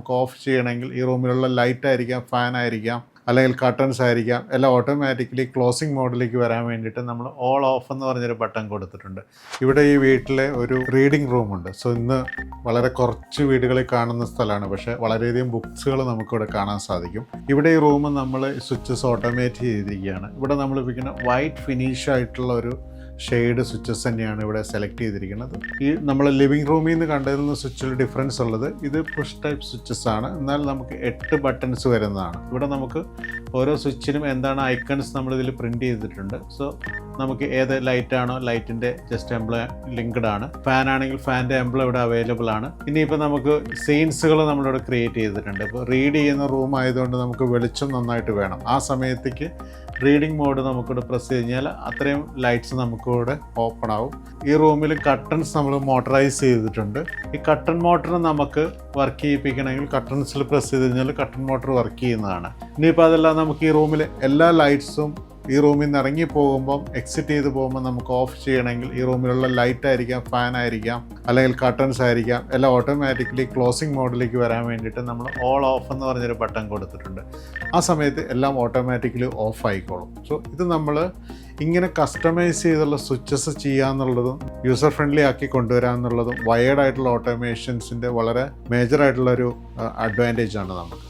നമുക്ക് ഓഫ് ചെയ്യണമെങ്കിൽ ഈ റൂമിലുള്ള ലൈറ്റ് ആയിരിക്കാം, ഫാൻ ആയിരിക്കാം, അല്ലെങ്കിൽ കർട്ടൻസ് ആയിരിക്കാം, എല്ലാം ഓട്ടോമാറ്റിക്കലി ക്ലോസിംഗ് മോഡിലേക്ക് വരാൻ വേണ്ടിയിട്ട് നമ്മൾ ഓൾ ഓഫ് എന്ന് പറഞ്ഞൊരു ബട്ടൺ കൊടുത്തിട്ടുണ്ട്. ഇവിടെ ഈ വീട്ടിലെ ഒരു റീഡിംഗ് റൂമുണ്ട്. സോ ഇന്ന് വളരെ കുറച്ച് വീടുകളിൽ കാണുന്ന സ്ഥലമാണ്, പക്ഷേ വളരെയധികം ബുക്സുകൾ നമുക്കിവിടെ കാണാൻ സാധിക്കും. ഇവിടെ ഈ റൂം നമ്മൾ സ്വിച്ചസ് ഓട്ടോമേറ്റ് ചെയ്തിരിക്കുകയാണ്. ഇവിടെ നമ്മൾ ഉപയോഗിക്കുന്ന വൈറ്റ് ഫിനിഷ് ആയിട്ടുള്ള ഒരു ഷെയ്ഡ് സ്വിച്ചസ് തന്നെയാണ് ഇവിടെ സെലക്ട് ചെയ്തിരിക്കുന്നത്. ഈ നമ്മൾ ലിവിങ് റൂമിൽ നിന്ന് കണ്ടതിൽ നിന്ന് സ്വിച്ചിൽ ഡിഫറൻസ് ഉള്ളത് ഇത് പുഷ് ടൈപ്പ് സ്വിച്ചസ് ആണ്. എന്നാൽ നമുക്ക് 8 ബട്ടൺസ് വരുന്നതാണ്. ഇവിടെ നമുക്ക് ഓരോ സ്വിച്ചിനും എന്താണ് ഐക്കൺസ് നമ്മളിതിൽ പ്രിൻറ്റ് ചെയ്തിട്ടുണ്ട്. സോ നമുക്ക് ഏത് ലൈറ്റാണോ ലൈറ്റിൻ്റെ ജസ്റ്റ് എംബ്ലം ലിങ്ക്ഡ് ആണ്. ഫാൻ ആണെങ്കിൽ ഫാൻ്റെ എംബ്ലം ഇവിടെ അവൈലബിൾ ആണ്. ഇനിയിപ്പോൾ നമുക്ക് സീൻസുകൾ നമ്മളിവിടെ ക്രിയേറ്റ് ചെയ്തിട്ടുണ്ട്. ഇപ്പോൾ റീഡ് ചെയ്യുന്ന റൂം ആയതുകൊണ്ട് നമുക്ക് വെളിച്ചം നന്നായിട്ട് വേണം. ആ സമയത്തേക്ക് റീഡിംഗ് മോഡ് നമുക്കിവിടെ പ്രസ് കഴിഞ്ഞാൽ അത്രയും ലൈറ്റ്സ് നമുക്കിവിടെ ഓപ്പൺ ആവും. ഈ റൂമിൽ കർട്ടൻസ് നമ്മൾ മോട്ടറൈസ് ചെയ്തിട്ടുണ്ട്. ഈ കർട്ടൻ മോട്ടർ നമുക്ക് വർക്ക് ചെയ്യിപ്പിക്കണമെങ്കിൽ കർട്ടൻസിൽ പ്രസ് ചെയ്ത് കഴിഞ്ഞാൽ കർട്ടൻ മോട്ടർ വർക്ക് ചെയ്യുന്നതാണ്. ഇനിയിപ്പോൾ അതെല്ലാം നമുക്ക് ഈ റൂമിൽ എല്ലാ ലൈറ്റ്സും ഈ റൂമിൽ നിന്ന് ഇറങ്ങി പോകുമ്പം എക്സിറ്റ് ചെയ്ത് പോകുമ്പോൾ നമുക്ക് ഓഫ് ചെയ്യണമെങ്കിൽ ഈ റൂമിലുള്ള ലൈറ്റ് ആയിരിക്കാം, ഫാൻ ആയിരിക്കാം, അല്ലെങ്കിൽ കർട്ടൻസ് ആയിരിക്കാം, എല്ലാം ഓട്ടോമാറ്റിക്കലി ക്ലോസിംഗ് മോഡിലേക്ക് വരാൻ വേണ്ടിയിട്ട് നമ്മൾ ഓൾ ഓഫ് എന്ന് പറഞ്ഞൊരു ബട്ടൺ കൊടുത്തിട്ടുണ്ട്. ആ സമയത്ത് എല്ലാം ഓട്ടോമാറ്റിക്കലി ഓഫ് ആയിക്കോളും. സോ ഇത് നമ്മൾ ഇങ്ങനെ കസ്റ്റമൈസ് ചെയ്തുള്ള സ്വിച്ചസ് ചെയ്യാന്നുള്ളതും യൂസർ ഫ്രണ്ട്ലി ആക്കി കൊണ്ടുവരാമെന്നുള്ളതും വയേർഡ് ആയിട്ടുള്ള ഓട്ടോമേഷൻസിൻ്റെ വളരെ മേജറായിട്ടുള്ളൊരു അഡ്വാൻറ്റേജ് ആണ് നമുക്ക്.